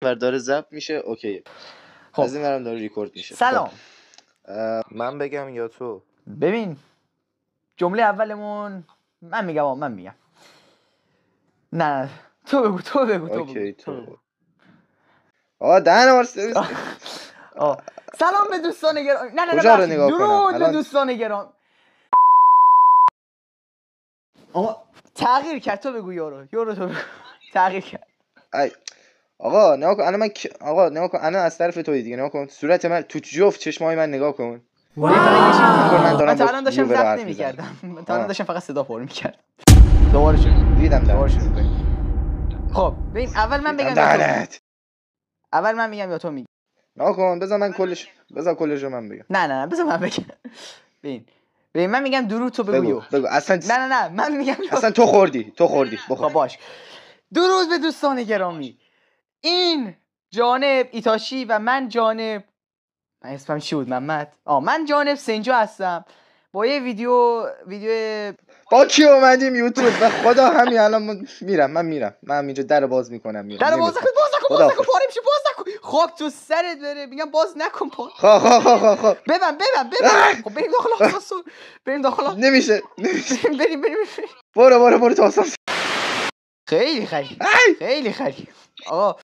ور داره ضبط میشه اوکی. خب از این ورم داره ریکورد میشه. سلام. من بگم یا تو؟ ببین جمله اولمون من میگم. نه تو بگو. اوکی تو. آقا دهن ما سرویس. سلام به دوستان گرامی. نه کجا رو نگاه کنم؟ درود به دوستان گرامی. آقا تغییر کرد، تو بگو یورو تو بگو. تغییر کرد. آقا نگاه کن الان آقا نگاه کن الان از طرف توی دیگه نگاه کن صورت من تو جفت چشمای من نگاه کن. من تا الان داشتم ضبط نمی‌کردم. تا الان داشتم فقط صدا پر می‌کردم. دوباره شروع. دیدم دوباره شروع کنیم. خب ببین اول من بگم یا تو میگی. نگاه کن بذار کلش رو من بگم. نه بذار من بگم. ببین من میگم درود تو بگو. اصلا نه من میگم اصلا تو خوردی خب باش. درود به دوستان گرامی. این جانب ایتاشی و من جانب اسمم چی بود محمد؟ من جانب سنجو هستم با یه ویدیو با کی اومدیم یوتیوب؟ به خدا همین الان میرم من اینجا در باز میکنم در باز نکن پاره میشه. باز نکن خاک تو سرت بره. میگم باز نکن خب ببن خب بریم داخل نمیشه بریم برو تو آسانسور. خیلی خری آقا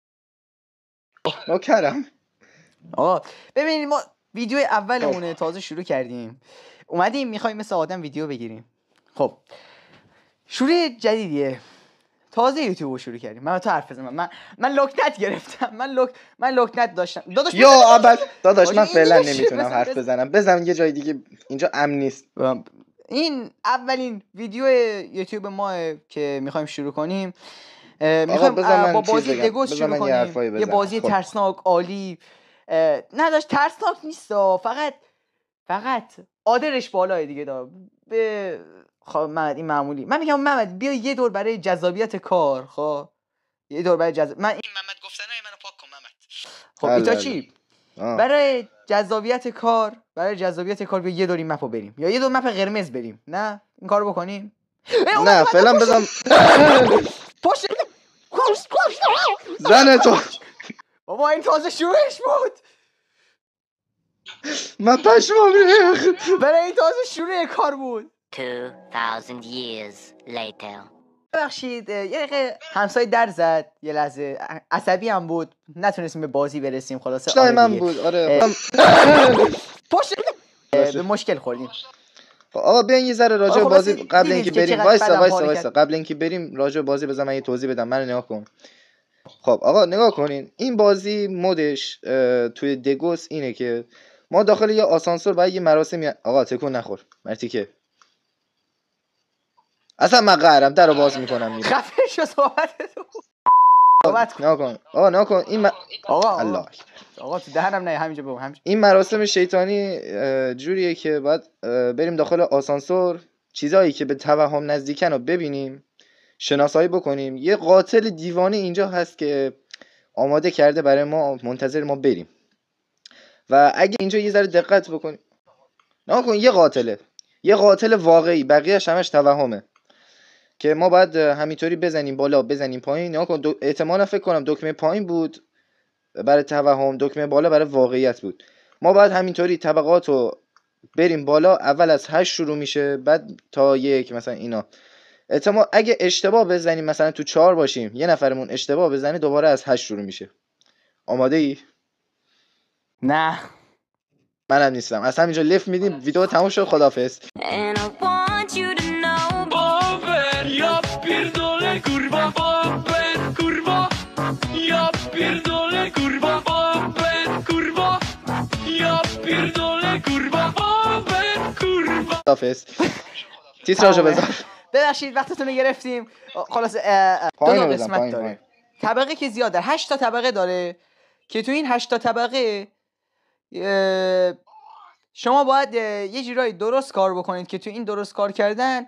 نوکرم. ببینید ما ویدیو اولمونه تازه شروع کردیم، اومدیم میخوایم مثل آدم ویدیو بگیریم. خب شروع جدیدیه، تازه یوتیوب شروع کردیم. من تو حرف بزنم. من لکنت گرفتم. من لکنت داشتم داداش من فعلا نمیتونم حرف بزنم. بزن یه جای دیگه، اینجا امن نیست. این اولین ویدیو یوتیوب ما که میخوایم شروع کنیم. میخوایم با بازی دگوس شروع کنیم. یه بازی ترسناک عالی. نه داشت ترسناک نیست، فقط آدرش بالاه دیگه دا. خب محمد این معمولی. من میگم محمد بیا یه دور برای جذابیت کار. خب یه دور برای این محمد گفتنای منو پاک کن محمد. خب ایتاچی برای جذابیت کار بیا یه دور این مپو بریم یا یه دور مپ قرمز بریم. نه این کارو بکنیم. نه فعلا بزن پشت زنه تو. بابا این تازه شروعش بود. من پشمام ریخت. برای این تازه شروع کار بود. 2000 years later. ببخشید یه دقیقه همسایه در زد، یه لحظه عصبی هم بود، نتونستیم به بازی برسیم. خلاصه من بود. آره پشت به مشکل خوردیم. آقا بیاین یه ذره راجع به بازی قبل اینکه بریم وایسا قبل اینکه بریم راجع به بازی بزنم من یه توضیح بدم. منو نگاه کن. خب آقا نگاه کنین، این بازی مودش توی دگوس اینه که ما داخل یه آسانسور باید یه مراسمی. آقا تکون نخور مرتی که اصلا من قهرم درو باز میکنم میرم. خفه شو صحبت کن. نگاه کن این آقا الله آقا تو دهنم نه همینجا بگو. این مراسم شیطانی جوریه که باید بریم داخل آسانسور، چیزایی که به توهم نزدیکن رو ببینیم، شناسایی بکنیم. یه قاتل دیوانه اینجا هست که آماده کرده برای ما، منتظر ما بریم. و اگه اینجا یه ذره دقت بکنیم نگاه کن، یه قاتل واقعی، بقیه‌اش همش توهمه که ما باید همینطوری بزنیم بالا بزنیم پایین. نگاه کن احتمالاً فکر کنم دکمه پایین بود برای توهم، دکمه بالا برای واقعیت بود. ما باید همینطوری طبقات رو بریم بالا. اول از 8 شروع میشه بعد تا 1 مثلا اینا. اگه اشتباه بزنیم مثلا تو 4 باشیم یه نفرمون اشتباه بزنه دوباره از 8 شروع میشه. آماده ای؟ نه منم نیستم. از همینجا لفت میدیم ویدیو تموم شد. خداحافظ. خداحافظ. تیتراژو بذار. ببخشید وقتتون رو گرفتیم. خلاص دو قسمت داره. طبقه که زیاد داره، 8 تا طبقه داره که تو این 8 تا طبقه شما باید یه جورایی درست کار بکنید که تو این درست کار کردن.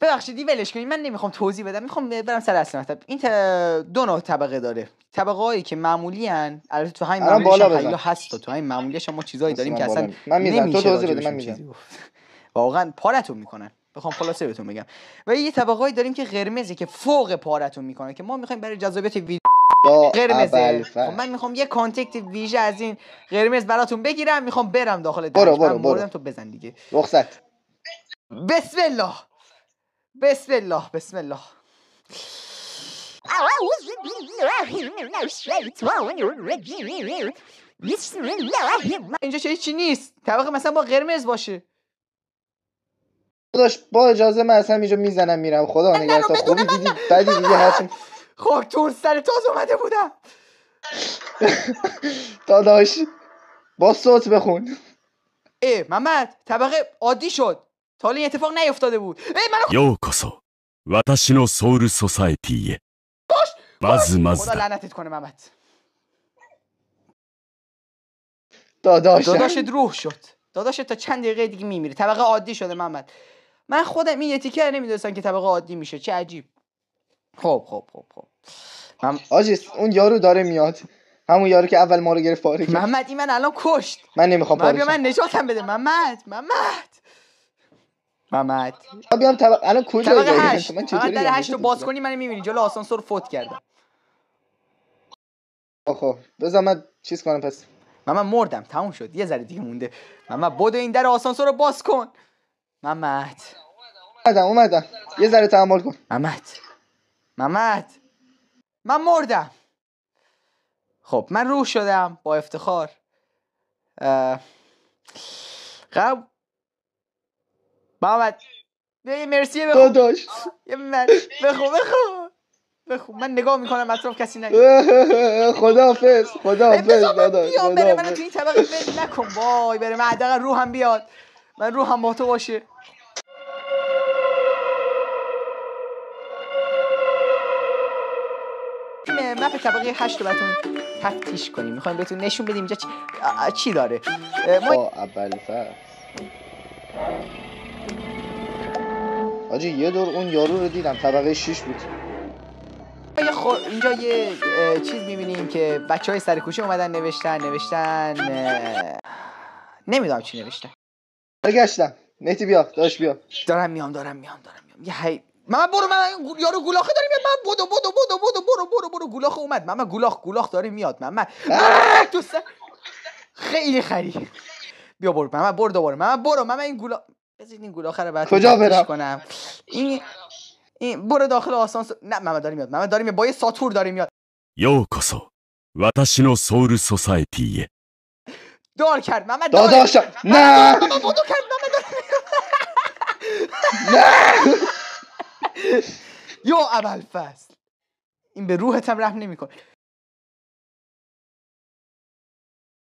ببخشید ولش کنید، من نمیخوام توضیح بدم، میخوام برم سر اصل مطلب. این 2 نوع طبقه داره. طبقه هایی که معمولی ان، البته تو همین معمولیش هم خیلی هست. تو همین معمولیش هم ما چیزایی داریم که اصلا نمیشه توضیح بدم. من میگم واقعا پارتون میکنن. بخوام خلاصه بهتون بگم. و یه طبقه‌ای داریم که قرمزه که فوق پارتون میکنه که ما میخوایم برای جذابیت ویدیو قرمزه. خب من میخوام یه کانتکت ویژه از این قرمز براتون بگیرم، میخوام برم داخل درج. برو تو بزن دیگه. رخصت. بسم الله بسم الله بسم الله. اینجا چی نیست. طبقه مثلا با قرمز باشه. داداش با اجازه من اصلا اینجا میزنم میرم. خدا نگهدار. خوبی دیدی بعدی دیگه هرچی. خب تو سر تاز اومده بودم. داداش با صوت بخون. محمد طبقه عادی شد. تا حالا این اتفاق نیفتاده بود. یوکوسو واتاشی نو سول سوسایتی ای. خدا لعنتت کنه محمد. داداشت روح شد. داداشت تا چند دقیقه دیگه میمیره. طبقه عادی شده محمد. من خودم این تیکر نمیدونستم که طبقه عادی میشه. چه عجیب. خب آجی اون یارو داره میاد. همون یارو که اول ما رو گرفت پاره کرد. محمد این من الان کشت. من نمیخوام پاره شم. من نجاتم بده محمد. بیام الان کجا طبقه 8. من چطوری در 8 رو باز کنی منو میبینی جلو آسانسور فوت کردم. خب بذار من چیز کنم پس. من مردم تموم شد. یه ذره دیگه مونده. محمد بدو این در آسانسور رو باز کن. محمد اومدم. یه ذره تحمل کن. محمد من مردم. خب من روح شدم با افتخار. محمد یه مرسیه بخون. داداش بخون. من نگاه میکنم اطراف کسی نیست. خداحافظ داداش. بیام بره منو تو این طبقه ول نکن. وای بره من حداقل روحم بیاد. من روحم با تو باشه. مپ طبقه 8 رو براتون تفتیش کنیم. میخوایم بهتون نشون بدیم اینجا چی داره. ما اول فصل آجی یه دور اون یارو رو دیدم طبقه 6 بود. اینجا یه چیز میبینیم که بچهای سر کوچه اومدن نوشتن نمیدونم چی نوشتن. برگشتم. مهدی بیا داش بیا. دارم میام. یه من برو. من یارو گولاخه داره میاد. من برو گولاخه اومد. من گولاخ داره میاد. من تو خیلی خری. بیا برو. من برو دوباره. من این گولاخ بذارید این گولاخه رو بعد کجا برم کنم. این برو داخل آسانسور. نه محمد داره میاد. با یه ساتور داره میاد. یوکوسو واتاشی نو سول سوسایتی ای. دار کرد محمد. داداشم نه. یا اول فصل این به روحت هم رحم نمیکنه.